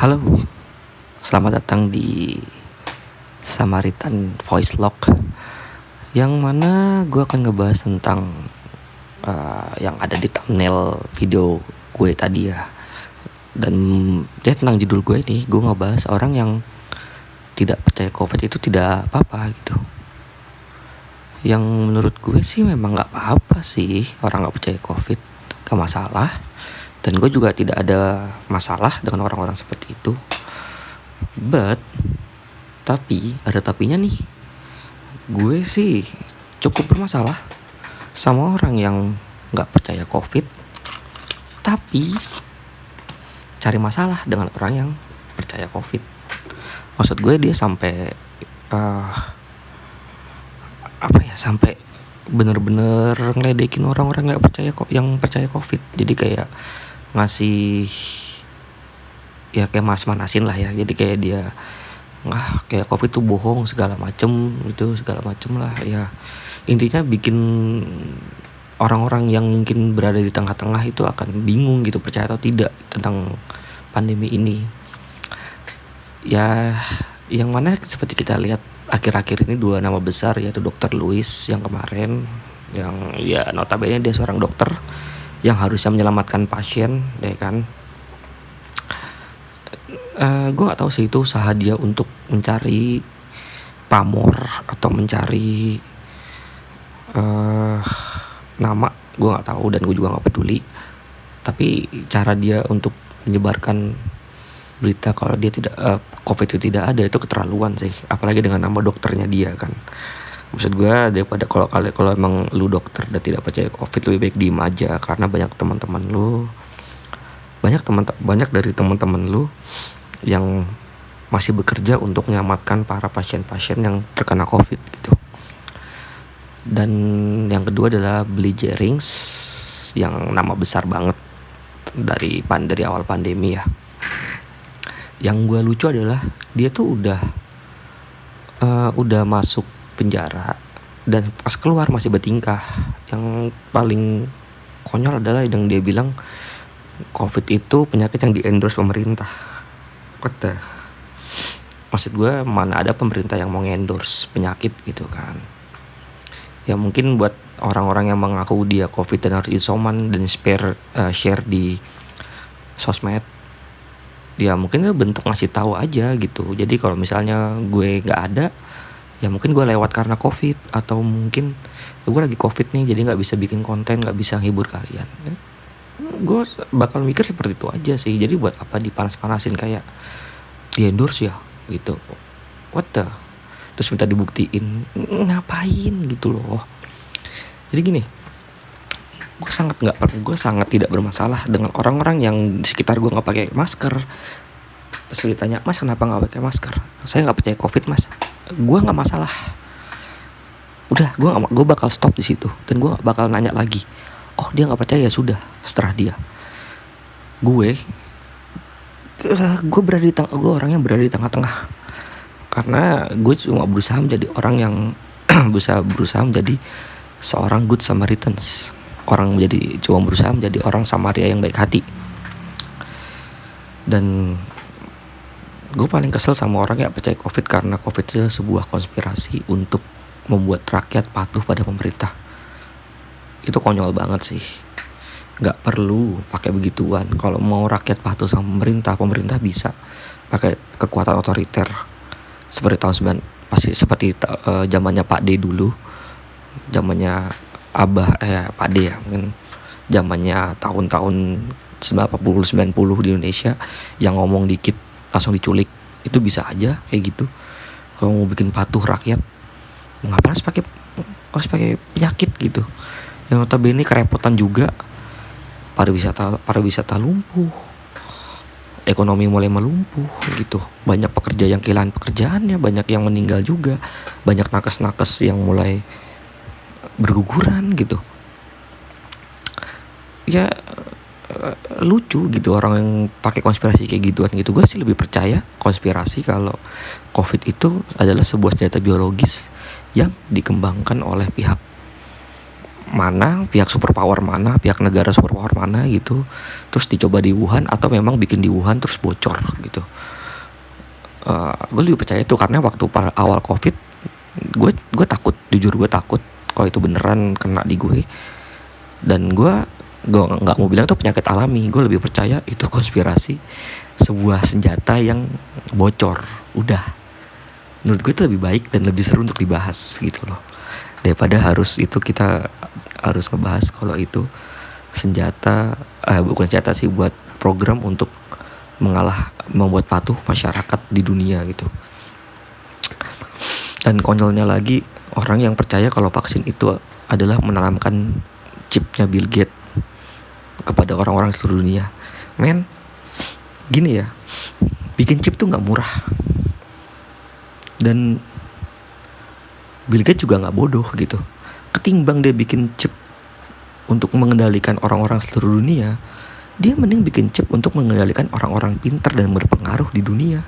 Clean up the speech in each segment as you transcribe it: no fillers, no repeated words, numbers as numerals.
Halo, selamat datang di Samaritan Voice Log, yang mana gue akan ngebahas tentang yang ada di thumbnail video gue tadi ya. Dan dia tentang judul gue ini, gue ngebahas orang yang tidak percaya COVID itu tidak apa-apa gitu. Yang menurut gue sih memang gak apa-apa sih orang gak percaya COVID, gak masalah. Dan gue juga tidak ada masalah dengan orang-orang seperti itu. Tapi ada tapinya nih. Gue sih cukup bermasalah sama orang yang gak percaya COVID, tapi cari masalah dengan orang yang percaya COVID. Maksud gue dia sampai sampai bener-bener ngeledekin orang-orang yang percaya COVID. Jadi kayak ngasih ya kayak manasin lah ya. Jadi kayak dia kayak COVID tuh bohong segala macem lah ya. Intinya bikin orang-orang yang mungkin berada di tengah-tengah itu akan bingung gitu, percaya atau tidak tentang pandemi ini. Ya, yang mana seperti kita lihat akhir-akhir ini dua nama besar, yaitu Dr. Louis yang kemarin, yang ya notabene dia seorang dokter yang harusnya menyelamatkan pasien, ya kan. Gue nggak tahu sih itu usaha dia untuk mencari pamor atau mencari nama, gue nggak tahu dan gue juga nggak peduli. Tapi cara dia untuk menyebarkan berita kalau dia tidak COVID itu tidak ada, itu keterlaluan sih. Apalagi dengan nama dokternya dia kan. Maksud gue, daripada kalau emang lu dokter dan tidak percaya COVID, lebih baik diem aja. Karena banyak dari teman-teman lu yang masih bekerja untuk menyelamatkan para pasien-pasien yang terkena COVID gitu. Dan yang kedua adalah Billy Jerings, yang nama besar banget dari awal pandemi ya. Yang gue lucu adalah dia tuh udah masuk penjara dan pas keluar masih bertingkah. Yang paling konyol adalah yang dia bilang COVID itu penyakit yang di-endorse pemerintah. Maksud gue, mana ada pemerintah yang mau endorse penyakit gitu kan. Ya mungkin buat orang-orang yang mengaku dia COVID dan harus isoman dan share di sosmed, ya mungkin itu bentuk ngasih tahu aja gitu. Jadi kalau misalnya gue nggak ada, ya mungkin gue lewat karena COVID, atau mungkin gue lagi COVID nih jadi nggak bisa bikin konten, nggak bisa hibur kalian. Gue bakal mikir seperti itu aja sih. Jadi buat apa dipanas-panasin kayak di endorse ya gitu. Terus minta dibuktiin, ngapain gitu loh. Jadi gini, gue sangat tidak bermasalah dengan orang-orang yang di sekitar gue nggak pakai masker. Terus ditanya, mas kenapa nggak pakai masker? Saya nggak percaya COVID mas. Gue nggak masalah. Udah, gue bakal stop di situ dan gue bakal nanya lagi. Oh dia nggak percaya, ya sudah, seterah dia. Gue orang yang berada di tengah-tengah. Karena gue cuma berusaha menjadi orang yang berusaha menjadi seorang good Samaritans. Cuma berusaha menjadi orang Samaria yang baik hati. Dan gue paling kesel sama orang yang percaya COVID, karena COVID itu sebuah konspirasi untuk membuat rakyat patuh pada pemerintah. Itu konyol banget sih. Gak perlu pakai begituan. Kalau mau rakyat patuh sama pemerintah bisa pakai kekuatan otoriter. Seperti zamannya Pak D dulu. Zamannya Pak D ya, mungkin zamannya tahun-tahun 80-90 di Indonesia, yang ngomong dikit langsung diculik. Itu bisa aja kayak gitu. Kalau mau bikin patuh rakyat, ngapain harus pakai penyakit gitu. Yang notabene kerepotan juga. Pariwisata lumpuh, ekonomi mulai melumpuh gitu. Banyak pekerja yang kehilangan pekerjaannya, banyak yang meninggal juga, banyak nakes-nakes yang mulai berguguran gitu. Ya lucu gitu orang yang pakai konspirasi kayak gituan gitu. Gue sih lebih percaya konspirasi kalau COVID itu adalah sebuah senjata biologis yang dikembangkan oleh pihak mana, pihak superpower mana, pihak negara superpower mana gitu, terus dicoba di Wuhan atau memang bikin di Wuhan terus bocor gitu. Gue lebih percaya itu karena waktu awal COVID gue takut, jujur gue takut kalau itu beneran kena di gue. Dan gue nggak mau bilang itu penyakit alami, gue lebih percaya itu konspirasi, sebuah senjata yang bocor. Udah, menurut gue itu lebih baik dan lebih seru untuk dibahas gitu loh, daripada kita harus ngebahas kalau itu senjata, bukan senjata sih, buat program untuk membuat patuh masyarakat di dunia gitu. Dan konyolnya lagi, orang yang percaya kalau vaksin itu adalah menanamkan chipnya Bill Gates kepada orang-orang di seluruh dunia. Men, gini ya, bikin chip tuh gak murah. Dan Bill Gates juga gak bodoh gitu. Ketimbang dia bikin chip untuk mengendalikan orang-orang seluruh dunia, dia mending bikin chip untuk mengendalikan orang-orang pintar dan berpengaruh di dunia.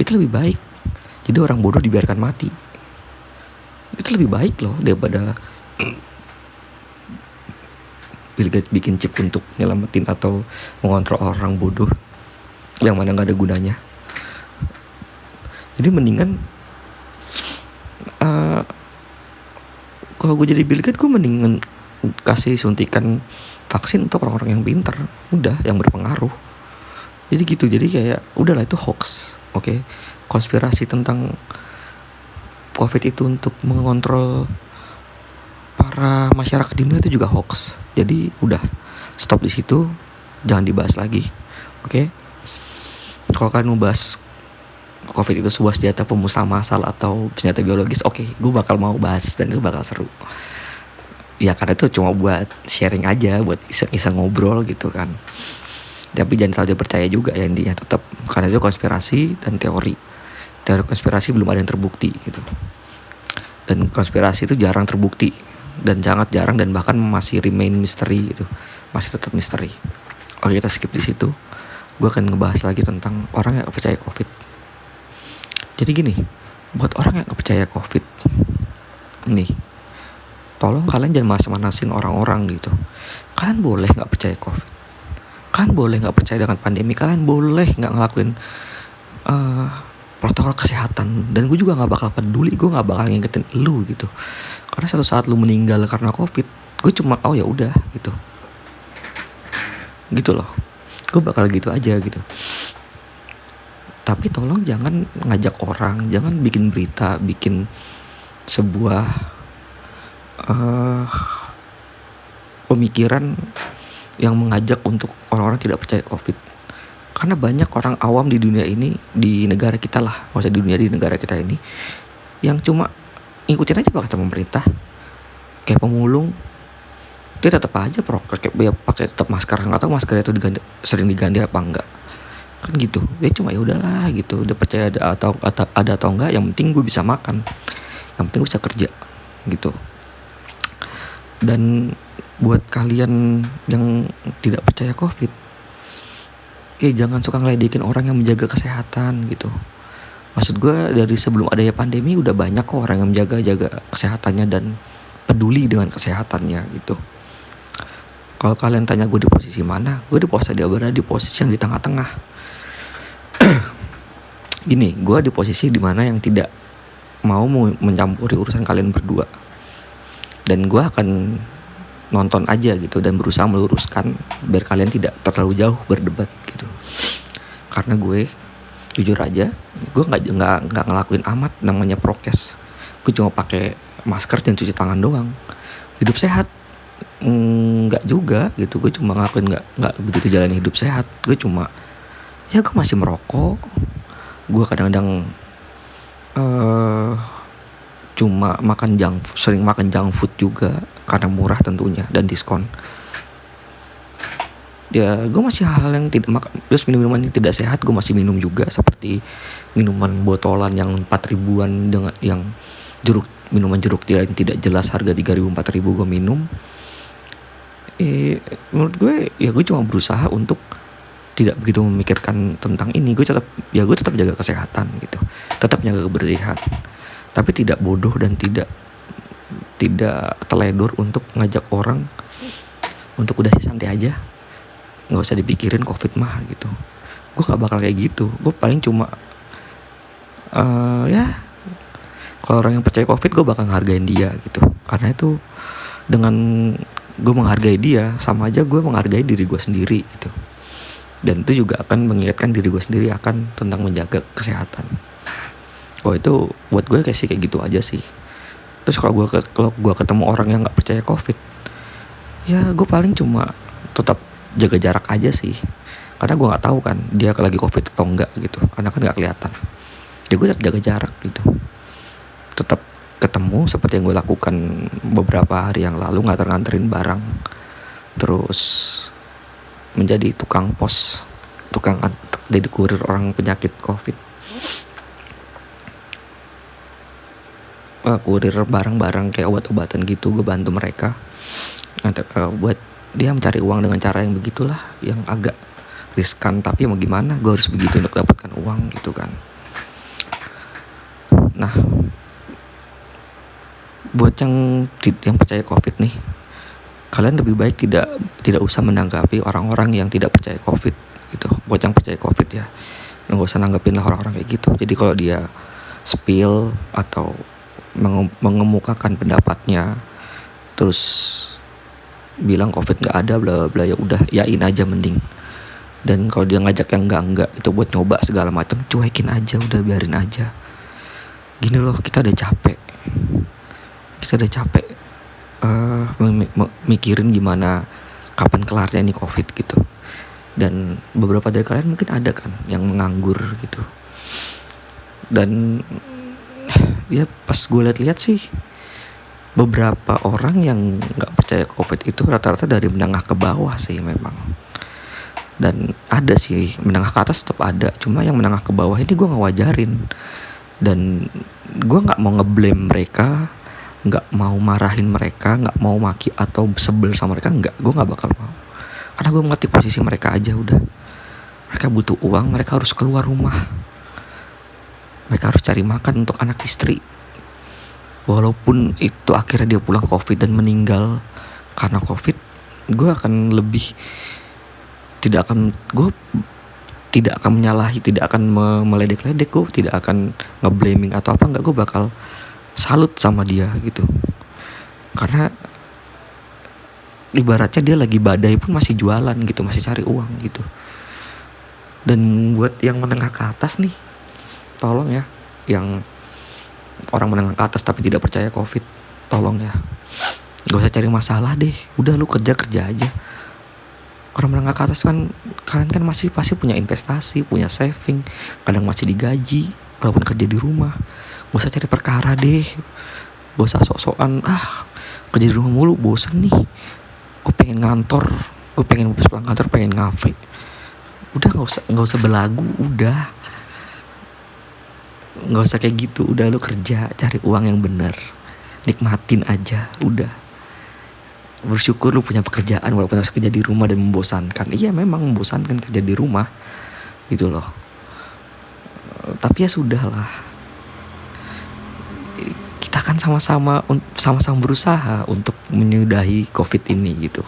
Itu lebih baik. Jadi orang bodoh dibiarkan mati. Itu lebih baik loh daripada Bill Gates bikin chip untuk nyelamatin atau mengontrol orang bodoh yang mana gak ada gunanya. Jadi mendingan kalau gue jadi Bill Gates, gue mendingan kasih suntikan vaksin untuk orang-orang yang pintar, udah, yang berpengaruh. Jadi gitu. Jadi kayak udahlah, itu hoax. Oke. Konspirasi tentang COVID itu untuk mengontrol para masyarakat di dunia itu juga hoax. Jadi udah, stop di situ, jangan dibahas lagi. Oke. Kalau kalian mau bahas COVID itu sebuah senjata pemusnah massal atau senjata biologis, oke, gue bakal mau bahas dan itu bakal seru. Ya karena itu cuma buat sharing aja, buat iseng-iseng ngobrol gitu kan. Tapi jangan terlalu percaya juga ya, intinya tetap, karena itu konspirasi dan teori konspirasi belum ada yang terbukti gitu. Dan konspirasi itu jarang terbukti dan sangat jarang, dan bahkan masih remain misteri gitu, masih tetap misteri. Oke, kita skip di situ. Gue akan ngebahas lagi tentang orang yang gak percaya COVID. Jadi gini, buat orang yang gak percaya COVID nih, tolong kalian jangan manas-manasin orang-orang gitu. Kalian boleh gak percaya COVID, kalian boleh gak percaya dengan pandemi, kalian boleh gak ngelakuin protokol kesehatan, dan gue juga gak bakal peduli, gue gak bakal ngingetin lu gitu. Karena satu saat lu meninggal karena COVID, gue cuma oh ya udah gitu loh, gue bakal gitu aja gitu. Tapi tolong jangan ngajak orang, jangan bikin berita, bikin sebuah pemikiran yang mengajak untuk orang-orang tidak percaya COVID. Karena banyak orang awam di dunia ini, di negara kita lah, maksudnya di negara kita ini, yang cuma ngikutin aja kata pemerintah. Kayak pemulung, dia tetap aja pakai tetap masker, nggak tahu masker itu sering diganti apa enggak. Kan gitu, dia cuma ya udahlah gitu, udah percaya ada atau enggak, yang penting gue bisa makan, yang penting gue bisa kerja gitu. Dan buat kalian yang tidak percaya COVID, jangan suka ngeledekin orang yang menjaga kesehatan gitu. Maksud gue, dari sebelum adanya pandemi udah banyak kok orang yang menjaga kesehatannya dan peduli dengan kesehatannya gitu. Kalau kalian tanya gue di posisi mana, gue berada di posisi yang di tengah-tengah. Gini, gue di posisi dimana yang tidak mau mencampuri urusan kalian berdua, dan gue akan nonton aja gitu dan berusaha meluruskan biar kalian tidak terlalu jauh berdebat gitu. Karena gue jujur aja, gue nggak ngelakuin amat namanya prokes. Gue cuma pakai masker dan cuci tangan doang. Hidup sehat nggak juga gitu. Gue cuma ngelakuin nggak begitu jalani hidup sehat. Gue cuma gue masih merokok. Gue kadang-kadang cuma sering makan junk food juga karena murah tentunya dan diskon. Ya gue masih hal-hal yang tidak makan, terus minuman yang tidak sehat gue masih minum juga, seperti minuman botolan yang 4.000-an dengan yang minuman jeruk yang tidak jelas harga 3.000 4.000 gue minum. Menurut gue ya gue cuma berusaha untuk tidak begitu memikirkan tentang ini. Gue tetap jaga kesehatan gitu, tetap jaga kebersihan, tapi tidak bodoh dan tidak tidak teledor untuk ngajak orang untuk udah sih santai aja, nggak usah dipikirin covid mah gitu. Gue nggak bakal kayak gitu. Gue paling cuma ya kalau orang yang percaya covid gue bakal ngehargain dia gitu, karena itu dengan gue menghargai dia sama aja gue menghargai diri gue sendiri gitu, dan itu juga akan mengingatkan diri gue sendiri akan tentang menjaga kesehatan. Oh itu buat gue kayak gitu aja sih. Terus kalau gue ketemu orang yang nggak percaya covid, ya gue paling cuma tetap jaga jarak aja sih, karena gue nggak tahu kan dia lagi covid atau enggak gitu, karena kan nggak kelihatan. Ya gue tetap jaga jarak gitu, tetap ketemu seperti yang gue lakukan beberapa hari yang lalu, nganterin barang, terus menjadi tukang pos, jadi kurir orang penyakit covid, kurir barang-barang kayak obat-obatan gitu. Gue bantu mereka buat dia mencari uang dengan cara yang begitulah, yang agak riskan, tapi mau gimana, gue harus begitu untuk dapatkan uang gitu kan. Nah, buat yang percaya covid nih, kalian lebih baik tidak usah menanggapi orang-orang yang tidak percaya covid gitu. Buat yang percaya covid ya, nggak usah nanggepin lah orang-orang kayak gitu. Jadi kalau dia spill atau mengemukakan pendapatnya terus bilang covid nggak ada bla bla, ya udah yain aja mending. Dan kalau dia ngajak yang enggak itu buat nyoba segala macam, cuekin aja, udah biarin aja. Gini loh, kita udah capek mikirin gimana kapan kelarnya ini covid gitu. Dan beberapa dari kalian mungkin ada kan yang menganggur gitu. Dan ya pas gue lihat sih, beberapa orang yang nggak percaya covid itu rata-rata dari menengah ke bawah sih memang. Dan ada sih menengah ke atas tetap ada, cuma yang menengah ke bawah ini gue nggak wajarin. Dan gue nggak mau ngeblame mereka, nggak mau marahin mereka, nggak mau maki atau sebel sama mereka, nggak, gue nggak bakal mau. Karena gue mengerti posisi mereka aja udah. Mereka butuh uang, mereka harus keluar rumah, mereka harus cari makan untuk anak istri. Walaupun itu akhirnya dia pulang covid dan meninggal karena covid, gue tidak akan menyalahi, tidak akan meledek-ledek, gue tidak akan ngeblaming atau apa, enggak, gue bakal salut sama dia gitu. Karena ibaratnya dia lagi badai pun masih jualan gitu, masih cari uang gitu. Dan buat yang menengah ke atas nih, tolong ya, yang orang menengah ke atas tapi tidak percaya covid, tolong ya, gak usah cari masalah deh, udah lu kerja aja. Orang menengah ke atas kan, kalian kan masih pasti punya investasi, punya saving, kadang masih digaji walaupun kerja di rumah. Gak usah cari perkara deh, gak usah sok-sokan kerja di rumah mulu, bosen nih, gue pengen ngantor, gue pengen pulang kantor, pengen ngafe. Udah gak usah belagu, udah gak usah kayak gitu, udah lu kerja, cari uang yang bener, nikmatin aja, udah. Bersyukur lu punya pekerjaan walaupun harus kerja di rumah dan membosankan. Iya memang membosankan kerja di rumah gitu loh, tapi ya sudahlah, kita kan sama-sama berusaha untuk menyudahi covid ini gitu.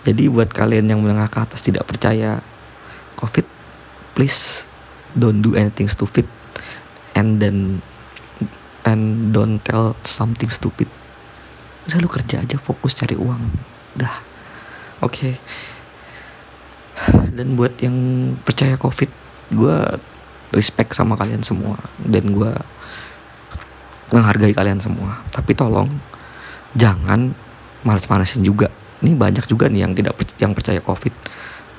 Jadi buat kalian yang menengah ke atas tidak percaya covid, please don't do anything stupid and don't tell something stupid. Udah lu kerja aja, fokus cari uang, udah. Oke. Dan buat yang percaya covid, gue respect sama kalian semua dan gue menghargai kalian semua. Tapi tolong jangan manas-manasin juga. Ini banyak juga nih yang percaya covid,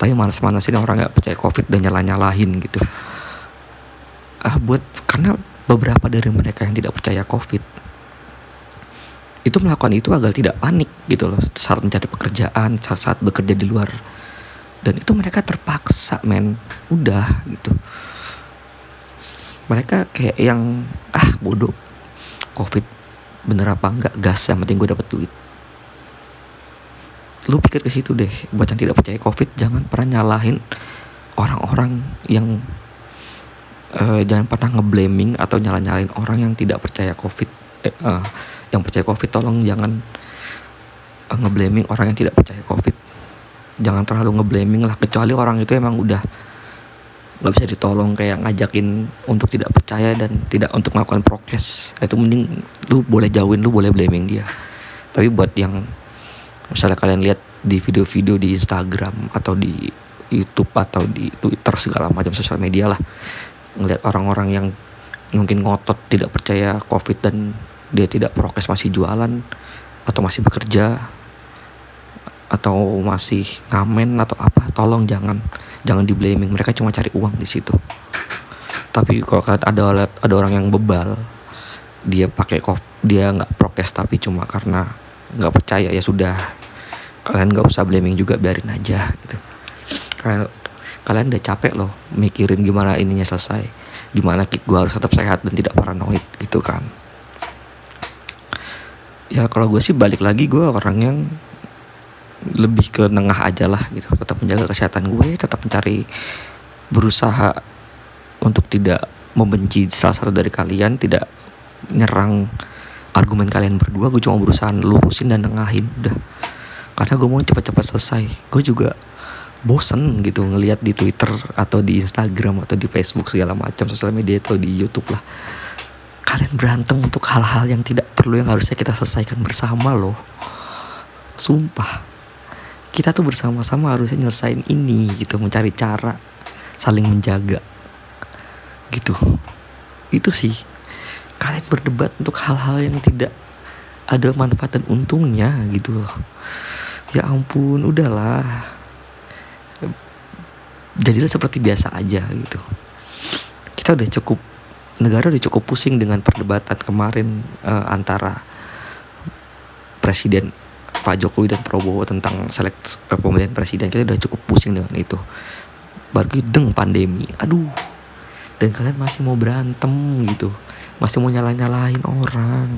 tapi manas-manasin orang nggak percaya covid dan nyalahin gitu. Karena beberapa dari mereka yang tidak percaya covid itu melakukan itu agar tidak panik gitu loh saat mencari pekerjaan, saat bekerja di luar. Dan itu mereka terpaksa udah gitu. Mereka kayak yang bodoh, covid bener apa enggak, gas, yang penting gue dapet duit. Lu pikir ke situ deh. Buat yang tidak percaya covid, jangan pernah nyalahin orang-orang jangan pernah ngeblaming atau nyalain orang yang tidak percaya covid. yang percaya COVID, tolong jangan ngeblaming orang yang tidak percaya COVID. Jangan terlalu ngeblaming lah, kecuali orang itu emang udah nggak bisa ditolong, kayak ngajakin untuk tidak percaya dan tidak untuk melakukan prokes. Itu mending lu boleh jauhin, lu boleh blaming dia. Tapi buat yang misalnya kalian lihat di video-video di Instagram atau di YouTube atau di Twitter segala macam sosial media lah, ngelihat orang-orang yang mungkin ngotot tidak percaya COVID dan dia tidak prokes, masih jualan atau masih bekerja atau masih ngamen atau apa, tolong jangan di blaming. Mereka cuma cari uang di situ. Tapi kalau kalian ada orang yang bebal, dia dia nggak prokes tapi cuma karena nggak percaya, ya sudah, kalian nggak usah blaming juga, biarin aja gitu. Kalian udah capek loh mikirin gimana ininya selesai, gimana gue harus tetap sehat dan tidak paranoid gitu kan. Ya kalau gue sih balik lagi, gue orang yang lebih ke nengah aja lah gitu, tetap menjaga kesehatan gue, tetap berusaha untuk tidak membenci salah satu dari kalian, tidak nyerang argumen kalian berdua. Gue cuma berusaha lurusin dan nengahin udah, karena gue mau cepat-cepat selesai. Gue juga bosen gitu ngelihat di Twitter atau di Instagram atau di Facebook segala macam sosial media atau di YouTube lah, kalian berantem untuk hal-hal yang tidak perlu, yang harusnya kita selesaikan bersama loh. Sumpah, kita tuh bersama-sama harusnya nyelesain ini gitu, mencari cara saling menjaga gitu. Itu sih, kalian berdebat untuk hal-hal yang tidak ada manfaat dan untungnya gitu loh. Ya ampun, udahlah, jadilah seperti biasa aja gitu. Kita udah cukup, negara udah cukup pusing dengan perdebatan kemarin antara Presiden Pak Jokowi dan Prabowo tentang pemilihan presiden. Kita udah cukup pusing dengan itu. Baru pandemi, aduh, dan kalian masih mau berantem gitu, masih mau nyalain orang.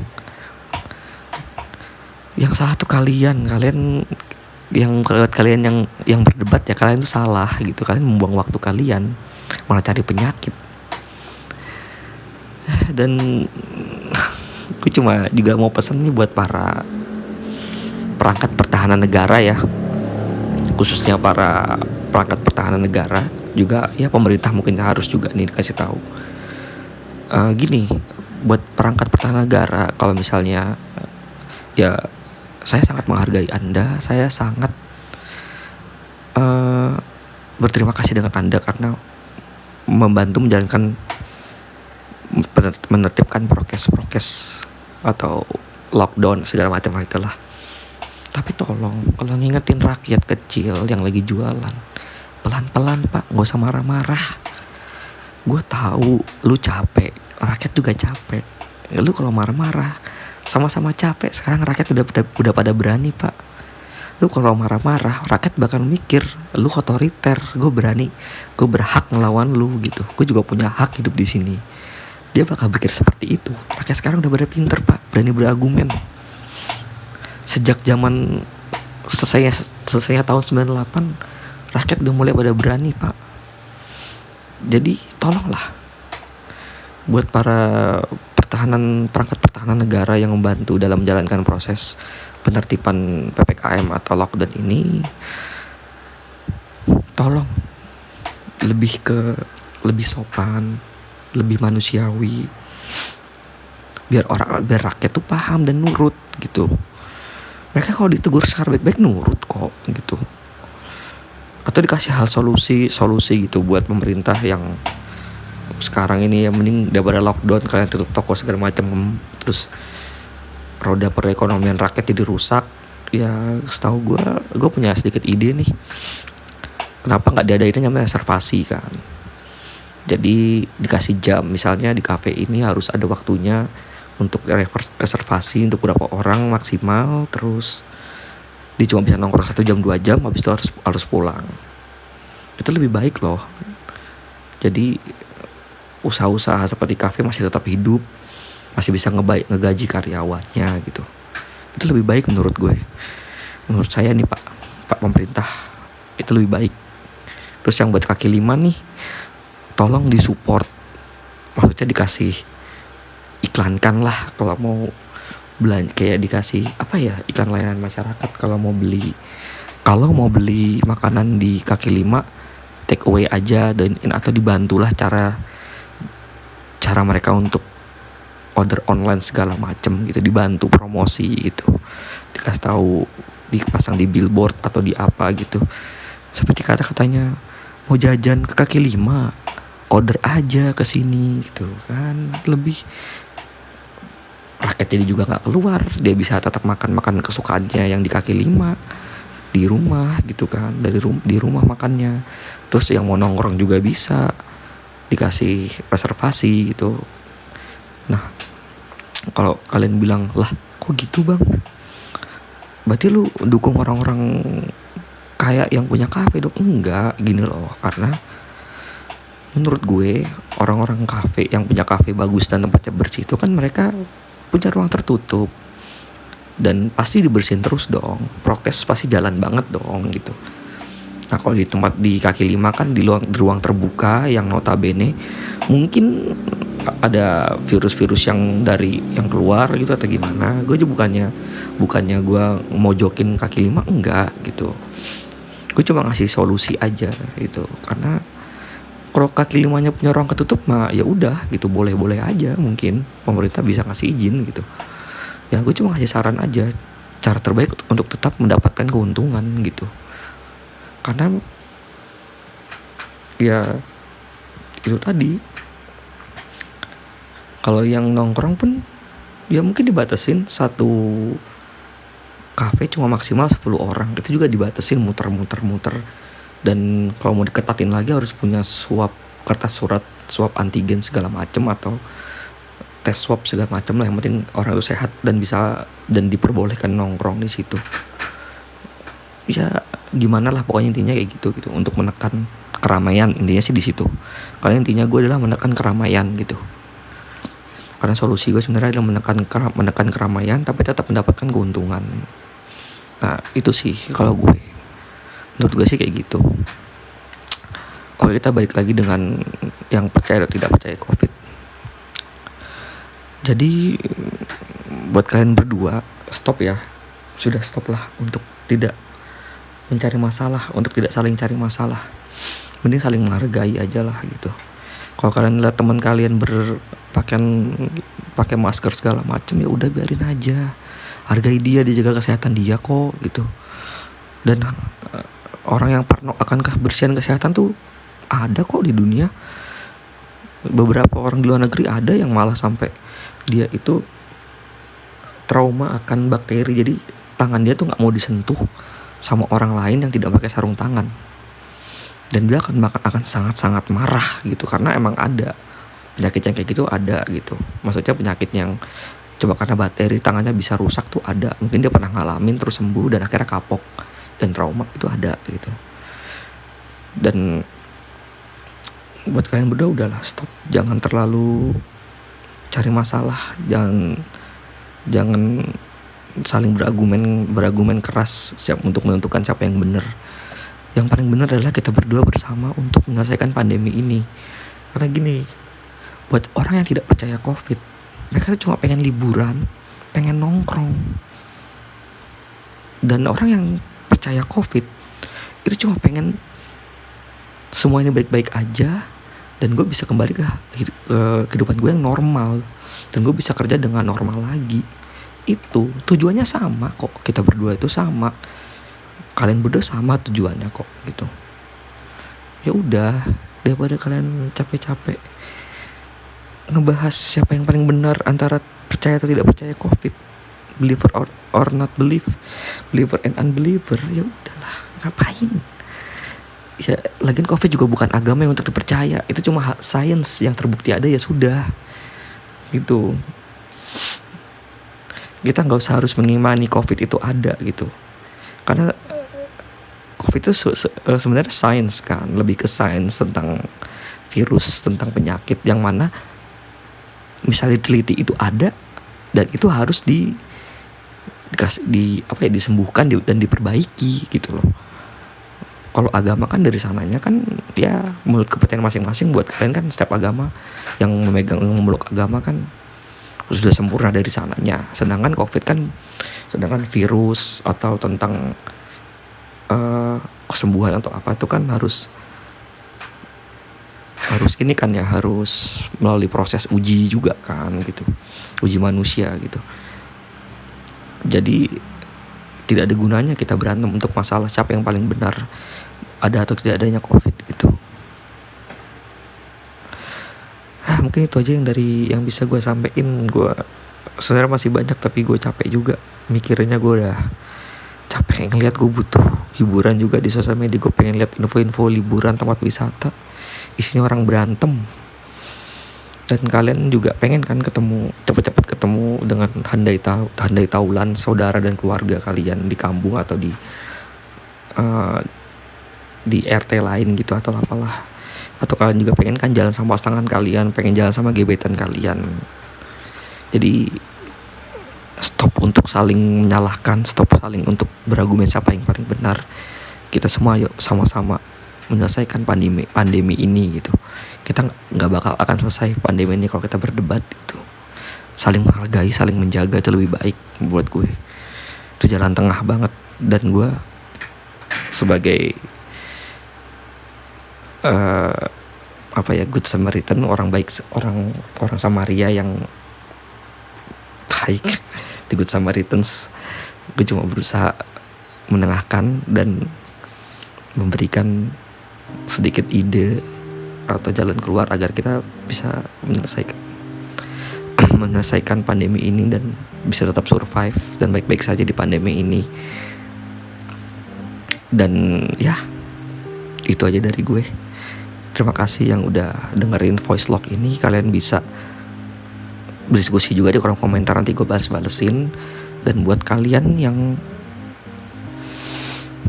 Yang salah tuh kalian yang berdebat ya, kalian tuh salah gitu. Kalian membuang waktu kalian malah cari penyakit. Dan gue cuma juga mau pesan nih buat para perangkat pertahanan negara ya, khususnya para perangkat pertahanan negara juga ya, pemerintah mungkin harus juga nih dikasih tahu gini, buat perangkat pertahanan negara, kalau misalnya ya, saya sangat menghargai Anda, saya sangat berterima kasih dengan Anda karena membantu menjalankan, menertibkan prokes atau lockdown segala macam itulah. Tapi tolong, kalau ngingetin rakyat kecil yang lagi jualan, pelan-pelan Pak, gak usah marah-marah. Gue tahu lu capek, rakyat juga capek. Lu kalau marah-marah, sama-sama capek. Sekarang rakyat udah pada berani Pak. Lu kalau marah-marah, rakyat bakal mikir lu otoriter. Gue berhak ngelawan lu gitu. Gue juga punya hak hidup di sini. Dia bakal pikir seperti itu. Rakyat sekarang udah pada pinter Pak, berani berargumen. Sejak zaman selesainya tahun 98, rakyat udah mulai pada berani Pak. Jadi tolonglah, buat para perangkat pertahanan negara yang membantu dalam menjalankan proses penertiban PPKM atau lockdown ini, tolong lebih sopan, lebih manusiawi, biar rakyat tuh paham dan nurut gitu. Mereka kalau ditegur secara baik-baik nurut kok gitu. Atau dikasih solusi gitu buat pemerintah yang sekarang ini, ya mending daripada lockdown kalian tutup toko segala macam, terus roda perekonomian rakyat jadi rusak. Ya setahu gue punya sedikit ide nih, kenapa nggak diadain namanya reservasi kan. Jadi dikasih jam, misalnya di kafe ini harus ada waktunya untuk reservasi untuk beberapa orang maksimal, terus dia cuma bisa nongkrong 1 jam 2 jam, habis itu harus pulang. Itu lebih baik loh. Jadi usaha-usaha seperti kafe masih tetap hidup, masih bisa ngegaji karyawannya gitu. Itu lebih baik menurut gue. Menurut saya nih Pak pemerintah, itu lebih baik. Terus yang buat kaki lima nih, tolong disupport, maksudnya dikasih iklankan lah kalau mau belanja, kayak dikasih apa ya, iklan layanan masyarakat kalau mau beli makanan di kaki lima take away aja, dan atau dibantulah cara mereka untuk order online segala macem gitu, dibantu promosi gitu, dikasih tahu, dipasang di billboard atau di apa gitu, seperti kata-katanya mau jajan ke kaki lima order aja ke sini gitu kan, lebih rakyat jadi juga nggak keluar, dia bisa tetap makan kesukaannya yang di kaki lima di rumah gitu kan, di rumah makannya. Terus yang mau nongkrong juga bisa dikasih reservasi gitu. Nah, kalau kalian bilang, lah kok gitu bang, berarti lu dukung orang-orang kayak yang punya kafe dong? Enggak, gini loh, karena menurut gue orang-orang kafe yang punya kafe bagus dan tempatnya bersih itu kan mereka punya ruang tertutup dan pasti dibersihin terus dong, prokes pasti jalan banget dong gitu. Nah kalau di tempat di kaki lima kan di ruang terbuka yang notabene mungkin ada virus-virus yang keluar gitu atau gimana. Gue juga bukannya gue mojokin kaki lima, enggak gitu. Gue cuma ngasih solusi aja gitu, karena kalau kaki limanya punya ruang ketutup mah ya udah gitu, boleh-boleh aja, mungkin pemerintah bisa ngasih izin gitu. Ya gue cuma ngasih saran aja cara terbaik untuk tetap mendapatkan keuntungan gitu. Karena ya itu tadi, kalau yang nongkrong pun ya mungkin dibatasin, satu kafe cuma maksimal 10 orang, itu juga dibatasin muter. Dan kalau mau diketatin lagi harus punya kertas surat swab antigen segala macem, atau tes swab segala macem lah. Yang penting orang itu sehat dan diperbolehkan nongkrong di situ. Ya gimana lah pokoknya, intinya kayak gitu untuk menekan keramaian, intinya sih di situ. Karena intinya gue adalah menekan keramaian gitu. Karena solusi gue sebenarnya adalah menekan keramaian tapi tetap mendapatkan keuntungan. Nah itu sih kalau gue, menurut gue sih kayak gitu. Oke, kita balik lagi dengan yang percaya atau tidak percaya COVID. Jadi buat kalian berdua, stop ya, sudah stop lah untuk tidak mencari masalah, untuk tidak saling cari masalah. Mending saling menghargai aja lah gitu. Kalau kalian lihat teman kalian pakai masker segala macam, ya udah biarin aja, hargai dia jaga kesehatan dia kok gitu. Dan orang yang parno akan kebersihan kesehatan tuh ada kok di dunia. Beberapa orang di luar negeri ada yang malah sampai dia itu trauma akan bakteri, jadi tangan dia tuh nggak mau disentuh sama orang lain yang tidak pakai sarung tangan, dan dia akan sangat-sangat marah gitu, karena emang ada penyakit yang kayak gitu, ada gitu. Maksudnya penyakit yang cuma karena bakteri tangannya bisa rusak tuh ada. Mungkin dia pernah ngalamin terus sembuh dan akhirnya kapok dan trauma, itu ada gitu. Dan buat kalian berdua udahlah stop, jangan terlalu cari masalah, jangan saling berargumen keras untuk menentukan siapa yang benar. Yang paling benar adalah kita berdua bersama untuk menyelesaikan pandemi ini. Karena gini, buat orang yang tidak percaya COVID, mereka cuma pengen liburan, pengen nongkrong. Dan orang yang percaya COVID itu cuma pengen semuanya baik-baik aja, dan gue bisa kembali ke kehidupan gue yang normal, dan gue bisa kerja dengan normal lagi. Itu tujuannya sama kok, kita berdua itu sama, kalian berdua sama tujuannya kok gitu. Ya udah, daripada kalian capek-capek ngebahas siapa yang paling benar antara percaya atau tidak percaya COVID, believer or not believer and unbeliever, ya udahlah, ngapain? Ya lagian COVID juga bukan agama yang untuk dipercaya, itu cuma sains yang terbukti ada, ya sudah gitu. Kita nggak usah harus mengimani COVID itu ada gitu, karena COVID itu sebenarnya sains kan, lebih ke sains tentang virus, tentang penyakit yang mana misalnya diteliti itu ada, dan itu harus disembuhkan dan diperbaiki gitu loh. Kalau agama kan dari sananya kan ya menurut kepercayaan masing-masing. Buat kalian kan setiap agama yang memeluk agama kan sudah sempurna dari sananya. Sedangkan COVID kan, sedangkan virus atau tentang kesembuhan atau apa itu kan harus ini kan ya, harus melalui proses uji juga kan gitu, uji manusia gitu. Jadi tidak ada gunanya kita berantem untuk masalah siapa yang paling benar, ada atau tidak adanya COVID gitu. Mungkin itu aja yang bisa gue sampein. Gue sebenarnya masih banyak tapi gue capek juga mikirnya. Gue udah capek ngeliat, gue butuh hiburan juga di sosial media. Gue pengen lihat info-info liburan tempat wisata isinya orang berantem. Dan kalian juga pengen kan cepet-cepet ketemu dengan handai taulan saudara dan keluarga kalian di kampung atau di RT lain gitu atau apalah. Atau kalian juga pengen kan jalan sama pasangan kalian, pengen jalan sama gebetan kalian. Jadi stop untuk saling menyalahkan, stop saling untuk berargumen siapa yang paling benar. Kita semua yuk sama-sama menyelesaikan pandemi ini gitu. Kita nggak bakal akan selesai pandemi ini kalau kita berdebat gitu. Saling menghargai, saling menjaga itu lebih baik buat gue. Itu jalan tengah banget. Dan gue sebagai Good Samaritan, orang baik, orang Samaria yang baik di Good Samaritans, gue cuma berusaha menengahkan dan memberikan sedikit ide atau jalan keluar agar kita bisa menyelesaikan pandemi ini dan bisa tetap survive dan baik-baik saja di pandemi ini. Dan ya, itu aja dari gue. Terima kasih yang udah dengerin voice log ini. Kalian bisa berdiskusi juga di kolom komentar, nanti gue balesin. Dan buat kalian yang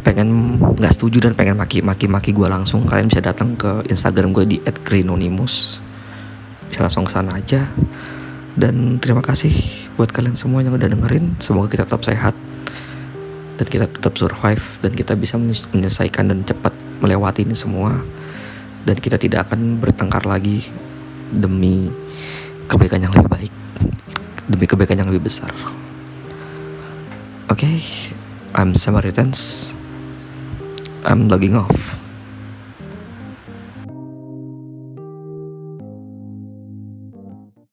pengen gak setuju dan pengen maki gue langsung, kalian bisa datang ke Instagram gue di @greenonimus. Bisa langsung kesana aja. Dan terima kasih buat kalian semua yang udah dengerin. Semoga kita tetap sehat dan kita tetap survive, dan kita bisa menyelesaikan dan cepat melewati ini semua. Dan kita tidak akan bertengkar lagi demi kebaikan yang lebih baik, demi kebaikan yang lebih besar. Okay, I'm Samaritans. I'm logging off.